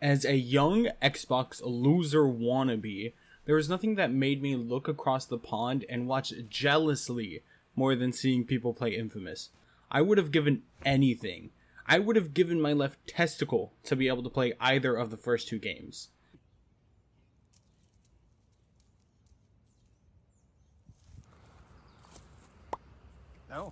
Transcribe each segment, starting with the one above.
As a young Xbox loser wannabe, there was nothing that made me look across the pond and watch jealously more than seeing people play Infamous. I would have given anything. I would have given my left testicle to be able to play either of the first two games. Oh.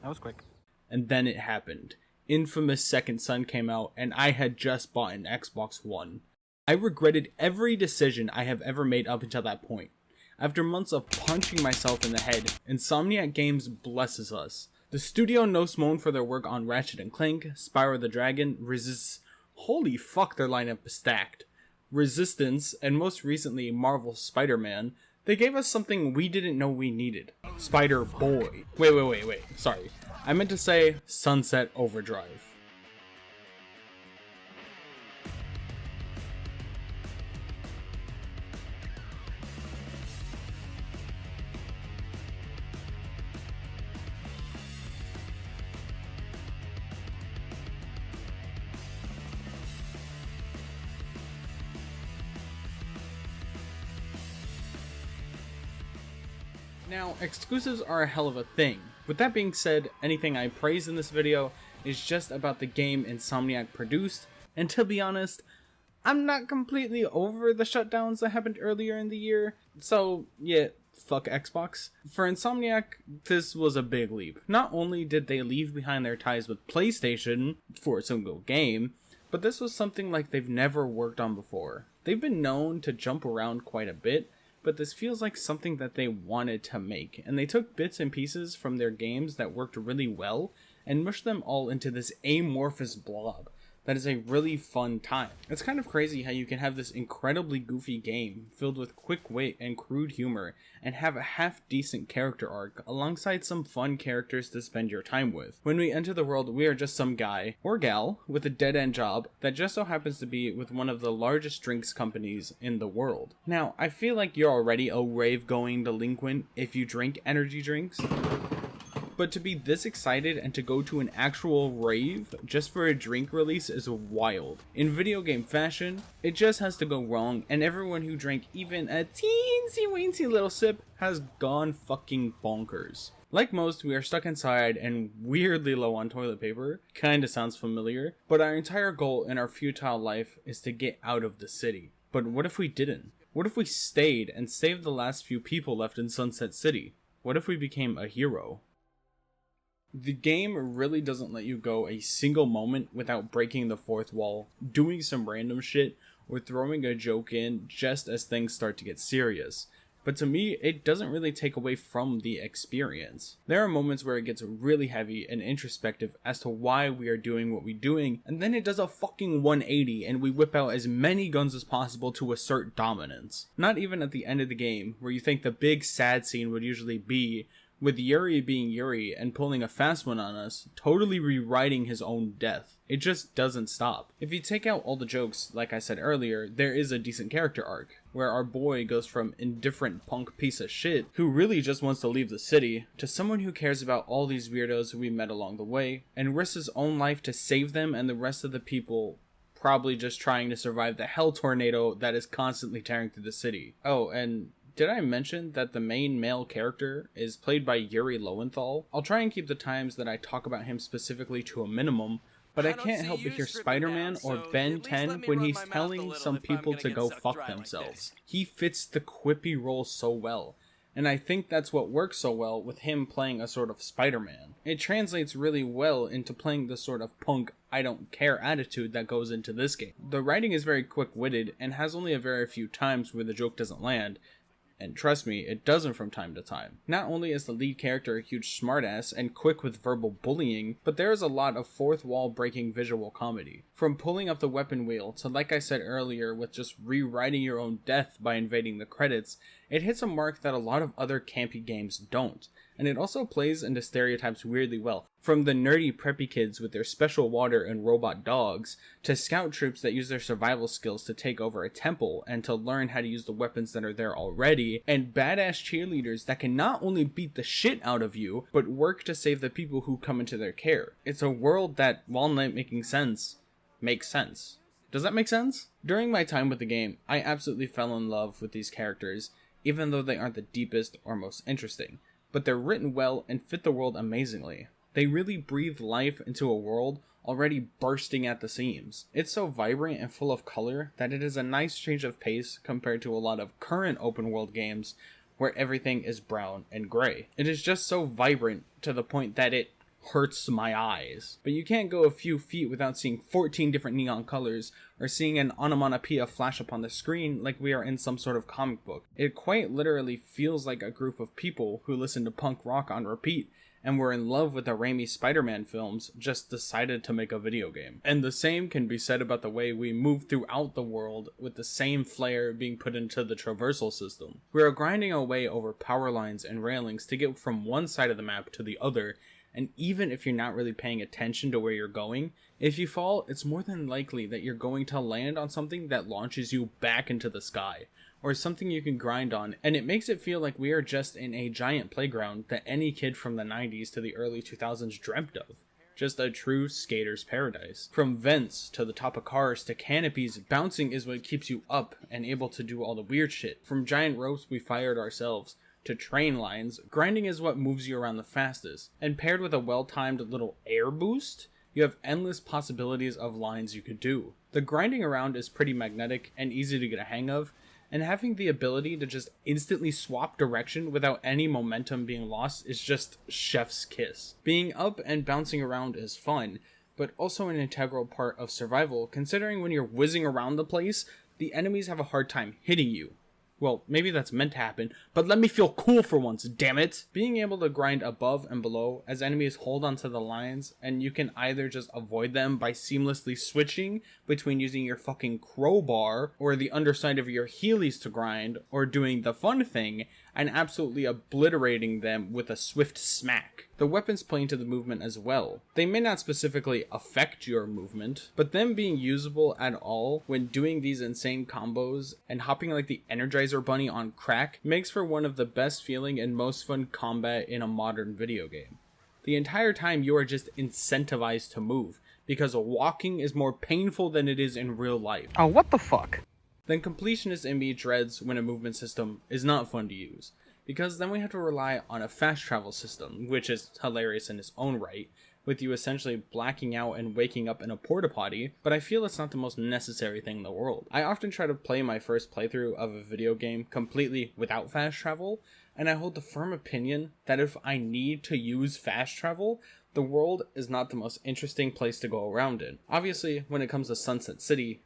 That was quick. And then it happened. Infamous Second Son came out, and I had just bought an Xbox One. I regretted every decision I have ever made up until that point. After months of punching myself in the head, Insomniac Games blesses us. The studio most known for their work on Ratchet & Clank, Spyro the Dragon, holy fuck, their lineup is stacked. Resistance, and most recently Marvel's Spider-Man, they gave us something we didn't know we needed. Spider-Boy. Wait. Sorry. I meant to say Sunset Overdrive. Now, exclusives are a hell of a thing. With that being said, anything I praise in this video is just about the game Insomniac produced, and to be honest, I'm not completely over the shutdowns that happened earlier in the year, so yeah, fuck Xbox. For Insomniac, this was a big leap. Not only did they leave behind their ties with PlayStation for a single game, but this was something like they've never worked on before. They've been known to jump around quite a bit, but this feels like something that they wanted to make, and they took bits and pieces from their games that worked really well and mushed them all into this amorphous blob that is a really fun time. It's kind of crazy how you can have this incredibly goofy game filled with quick wit and crude humor and have a half-decent character arc alongside some fun characters to spend your time with. When we enter the world, we are just some guy or gal with a dead-end job that just so happens to be with one of the largest drinks companies in the world. Now, I feel like you're already a rave-going delinquent if you drink energy drinks, but to be this excited and to go to an actual rave just for a drink release is wild. In video game fashion, it just has to go wrong, and everyone who drank even a teensy-weensy little sip has gone fucking bonkers. Like most, we are stuck inside and weirdly low on toilet paper. Kinda sounds familiar, but our entire goal in our futile life is to get out of the city. But what if we didn't? What if we stayed and saved the last few people left in Sunset City? What if we became a hero? The game really doesn't let you go a single moment without breaking the fourth wall, doing some random shit, or throwing a joke in just as things start to get serious. But to me, it doesn't really take away from the experience. There are moments where it gets really heavy and introspective as to why we are doing what we're doing, and then it does a fucking 180 and we whip out as many guns as possible to assert dominance. Not even at the end of the game, where you think the big sad scene would usually be, with Yuri being Yuri and pulling a fast one on us, totally rewriting his own death. It just doesn't stop. If you take out all the jokes, like I said earlier, there is a decent character arc, where our boy goes from indifferent punk piece of shit, who really just wants to leave the city, to someone who cares about all these weirdos who we met along the way, and risks his own life to save them and the rest of the people probably just trying to survive the hell tornado that is constantly tearing through the city. Oh, and did I mention that the main male character is played by Yuri Lowenthal? I'll try and keep the times that I talk about him specifically to a minimum, but I can't help but hear Spider-Man or Ben 10 when he's telling some people to go fuck themselves. He fits the quippy role so well, and I think that's what works so well with him playing a sort of Spider-Man. It translates really well into playing the sort of punk, I don't care attitude that goes into this game. The writing is very quick-witted and has only a very few times where the joke doesn't land, and trust me, it doesn't from time to time. Not only is the lead character a huge smartass and quick with verbal bullying, but there is a lot of fourth wall breaking visual comedy. From pulling up the weapon wheel to, like I said earlier, with just rewriting your own death by invading the credits, it hits a mark that a lot of other campy games don't. And it also plays into stereotypes weirdly well, from the nerdy preppy kids with their special water and robot dogs, to scout troops that use their survival skills to take over a temple and to learn how to use the weapons that are there already, and badass cheerleaders that can not only beat the shit out of you, but work to save the people who come into their care. It's a world that, while not making sense, makes sense. Does that make sense? During my time with the game, I absolutely fell in love with these characters, even though they aren't the deepest or most interesting. But they're written well and fit the world amazingly. They really breathe life into a world already bursting at the seams. It's so vibrant and full of color that it is a nice change of pace compared to a lot of current open world games where everything is brown and gray. It is just so vibrant to the point that it hurts my eyes. But you can't go a few feet without seeing 14 different neon colors or seeing an onomatopoeia flash up on the screen like we are in some sort of comic book. It quite literally feels like a group of people who listen to punk rock on repeat and were in love with the Raimi Spider-Man films just decided to make a video game. And the same can be said about the way we move throughout the world, with the same flair being put into the traversal system. We are grinding our way over power lines and railings to get from one side of the map to the other, and even if you're not really paying attention to where you're going, if you fall, it's more than likely that you're going to land on something that launches you back into the sky, or something you can grind on, and it makes it feel like we are just in a giant playground that any kid from the 90s to the early 2000s dreamt of. Just a true skater's paradise. From vents to the top of cars to canopies, bouncing is what keeps you up and able to do all the weird shit. From giant ropes we fired ourselves to train lines, grinding is what moves you around the fastest. And paired with a well-timed little air boost, you have endless possibilities of lines you could do. The grinding around is pretty magnetic and easy to get a hang of, and having the ability to just instantly swap direction without any momentum being lost is just chef's kiss. Being up and bouncing around is fun, but also an integral part of survival, considering when you're whizzing around the place, the enemies have a hard time hitting you. Well, maybe that's meant to happen, but let me feel cool for once, damn it! Being able to grind above and below as enemies hold onto the lines, and you can either just avoid them by seamlessly switching between using your fucking crowbar or the underside of your heelys to grind, or doing the fun thing and absolutely obliterating them with a swift smack. The weapons play into the movement as well. They may not specifically affect your movement, but them being usable at all when doing these insane combos and hopping like the Energizer Bunny on crack makes for one of the best feeling and most fun combat in a modern video game. The entire time you are just incentivized to move, because walking is more painful than it is in real life. Oh, what the fuck? Then completionist in me dreads when a movement system is not fun to use, because then we have to rely on a fast travel system, which is hilarious in its own right, with you essentially blacking out and waking up in a porta potty, but I feel it's not the most necessary thing in the world. I often try to play my first playthrough of a video game completely without fast travel, and I hold the firm opinion that if I need to use fast travel, the world is not the most interesting place to go around in. Obviously, when it comes to Sunset City,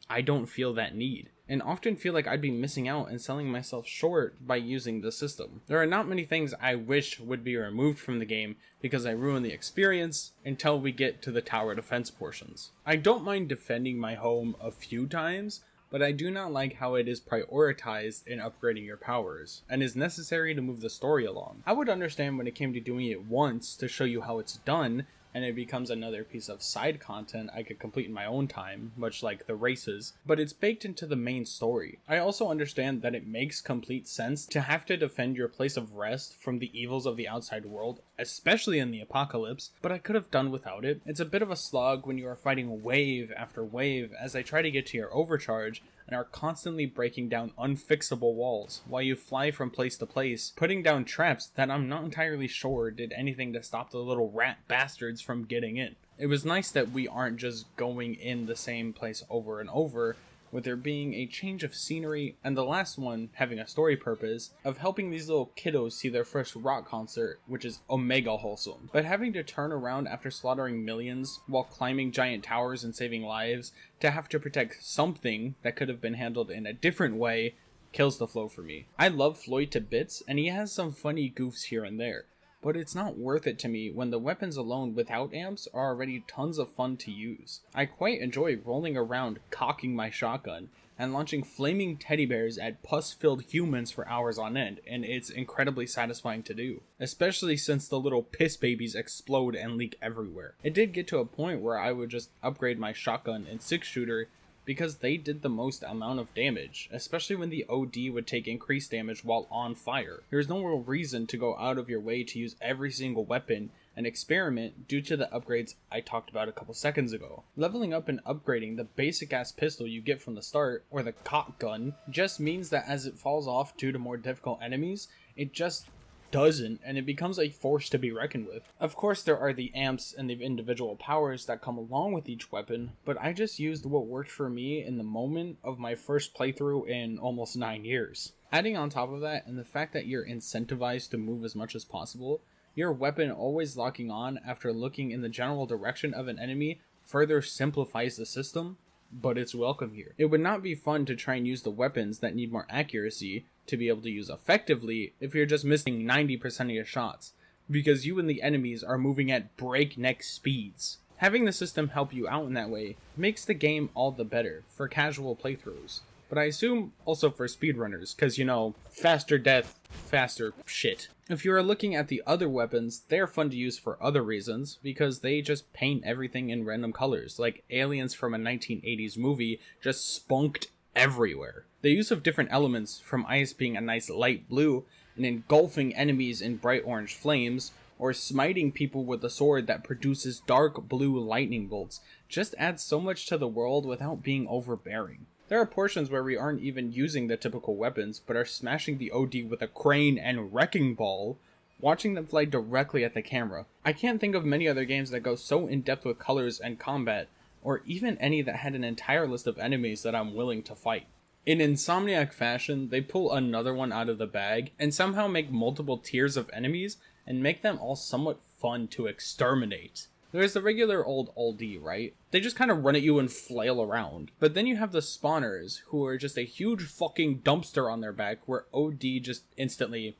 I don't feel that need, and often feel like I'd be missing out and selling myself short by using the system. There are not many things I wish would be removed from the game because I ruin the experience until we get to the tower defense portions. I don't mind defending my home a few times, but I do not like how it is prioritized in upgrading your powers, and is necessary to move the story along. I would understand when it came to doing it once to show you how it's done, and it becomes another piece of side content I could complete in my own time, much like the races, but it's baked into the main story. I also understand that it makes complete sense to have to defend your place of rest from the evils of the outside world, especially in the apocalypse, but I could have done without it. It's a bit of a slog when you are fighting wave after wave as they try to get to your overcharge, and are constantly breaking down unfixable walls, while you fly from place to place, putting down traps that I'm not entirely sure did anything to stop the little rat bastards from getting in. It was nice that we aren't just going in the same place over and over, with there being a change of scenery, and the last one having a story purpose of helping these little kiddos see their first rock concert, which is omega wholesome. But having to turn around after slaughtering millions while climbing giant towers and saving lives to have to protect something that could have been handled in a different way kills the flow for me. I love Floyd to bits, and he has some funny goofs here and there, but it's not worth it to me when the weapons alone without amps are already tons of fun to use. I quite enjoy rolling around cocking my shotgun, and launching flaming teddy bears at pus-filled humans for hours on end, and it's incredibly satisfying to do, especially since the little piss babies explode and leak everywhere. It did get to a point where I would just upgrade my shotgun and 6-shooter because they did the most amount of damage, especially when the OD would take increased damage while on fire. There's no real reason to go out of your way to use every single weapon and experiment due to the upgrades I talked about a couple seconds ago. Leveling up and upgrading the basic ass pistol you get from the start, or the cock gun, just means that as it falls off due to more difficult enemies, it just doesn't, and it becomes a force to be reckoned with. Of course, there are the amps and the individual powers that come along with each weapon, but I just used what worked for me in the moment of my first playthrough in almost 9 years. Adding on top of that, and the fact that you're incentivized to move as much as possible, your weapon always locking on after looking in the general direction of an enemy further simplifies the system, but it's welcome here. It would not be fun to try and use the weapons that need more accuracy to be able to use effectively if you're just missing 90% of your shots, because you and the enemies are moving at breakneck speeds. Having the system help you out in that way makes the game all the better for casual playthroughs, but I assume also for speedrunners, because you know, faster death, faster shit. If you are looking at the other weapons, they're fun to use for other reasons, because they just paint everything in random colors, like aliens from a 1980s movie just spunked everywhere. The use of different elements, from ice being a nice light blue, and engulfing enemies in bright orange flames, or smiting people with a sword that produces dark blue lightning bolts, just adds so much to the world without being overbearing. There are portions where we aren't even using the typical weapons, but are smashing the OD with a crane and wrecking ball, watching them fly directly at the camera. I can't think of many other games that go so in depth with colors and combat, or even any that had an entire list of enemies that I'm willing to fight. In insomniac fashion, they pull another one out of the bag, and somehow make multiple tiers of enemies, and make them all somewhat fun to exterminate. There's the regular old oldie, right? They just kind of run at you and flail around. But then you have the spawners, who are just a huge fucking dumpster on their back, where OD just instantly,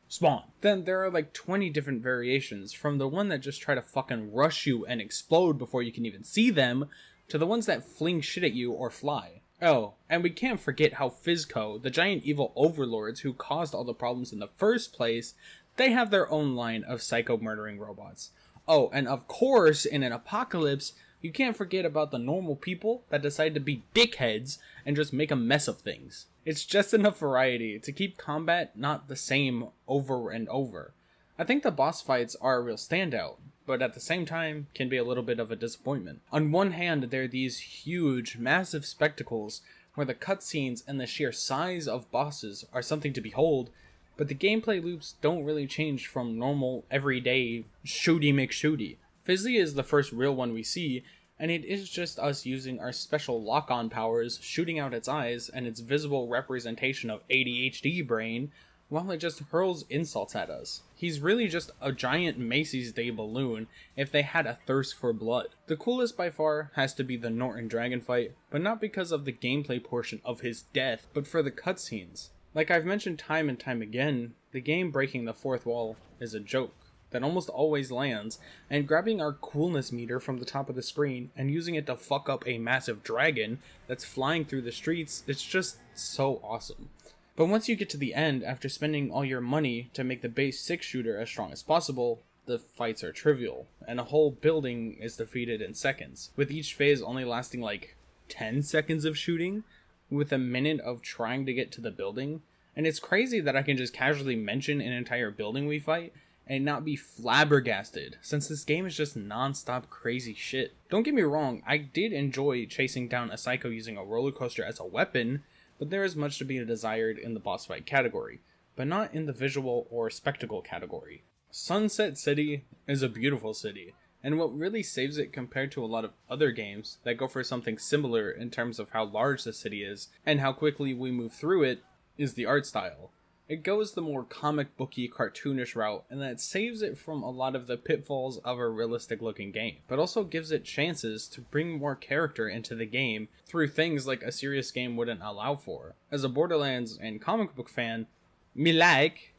spawn. Then there are like 20 different variations, from the one that just try to fucking rush you and explode before you can even see them, to the ones that fling shit at you or fly. Oh, and we can't forget how Fizco, the giant evil overlords who caused all the problems in the first place, they have their own line of psycho murdering robots. Oh, and of course, in an apocalypse, you can't forget about the normal people that decide to be dickheads and just make a mess of things. It's just enough variety to keep combat not the same over and over. I think the boss fights are a real standout, but at the same time can be a little bit of a disappointment. On one hand, there are these huge, massive spectacles where the cutscenes and the sheer size of bosses are something to behold, but the gameplay loops don't really change from normal, everyday, shooty McShooty. Fizzy is the first real one we see, and it is just us using our special lock-on powers, shooting out its eyes, and its visible representation of ADHD brain, while it just hurls insults at us. He's really just a giant Macy's Day balloon if they had a thirst for blood. The coolest by far has to be the Norton Dragon fight, but not because of the gameplay portion of his death, but for the cutscenes. Like I've mentioned time and time again, the game breaking the fourth wall is a joke that almost always lands, and grabbing our coolness meter from the top of the screen and using it to fuck up a massive dragon that's flying through the streets, it's just so awesome. But once you get to the end, after spending all your money to make the base 6-shooter as strong as possible, the fights are trivial, and a whole building is defeated in seconds, with each phase only lasting like 10 seconds of shooting, with a minute of trying to get to the building. And it's crazy that I can just casually mention an entire building we fight and not be flabbergasted, since this game is just non-stop crazy shit. Don't get me wrong, I did enjoy chasing down a psycho using a roller coaster as a weapon, but there is much to be desired in the boss fight category, but not in the visual or spectacle category. Sunset City is a beautiful city, and what really saves it compared to a lot of other games that go for something similar in terms of how large the city is and how quickly we move through it is the art style. It goes the more comic booky, cartoonish route, and that saves it from a lot of the pitfalls of a realistic looking game, but also gives it chances to bring more character into the game through things like a serious game wouldn't allow for. As a Borderlands and comic book fan, me like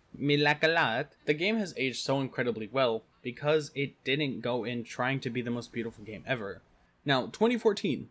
a lot, the game has aged so incredibly well because it didn't go in trying to be the most beautiful game ever. Now, 2014,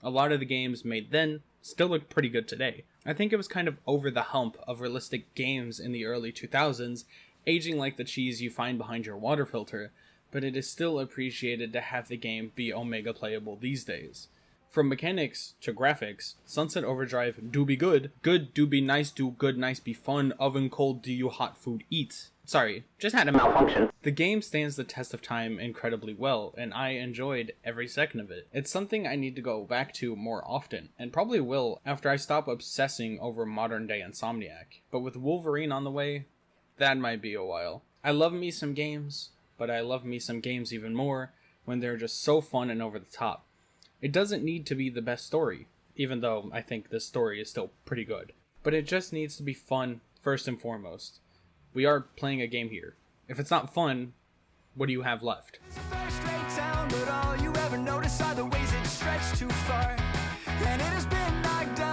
a lot of the games made then still look pretty good today. I think it was kind of over the hump of realistic games in the early 2000s, aging like the cheese you find behind your water filter, but it is still appreciated to have the game be Omega playable these days. From mechanics to graphics, Sunset Overdrive do be good, good do be nice, do good nice be fun, oven cold do you hot food eat. Sorry, just had a malfunction. The game stands the test of time incredibly well, and I enjoyed every second of it. It's something I need to go back to more often, and probably will after I stop obsessing over modern day Insomniac. But with Wolverine on the way, that might be a while. I love me some games, but I love me some games even more when they're just so fun and over the top. It doesn't need to be the best story, even though I think this story is still pretty good. But it just needs to be fun first and foremost. We are playing a game here. If it's not fun, what do you have left? It's a first-rate town, but all you ever notice are the ways it stretched too far. And it has been knocked down.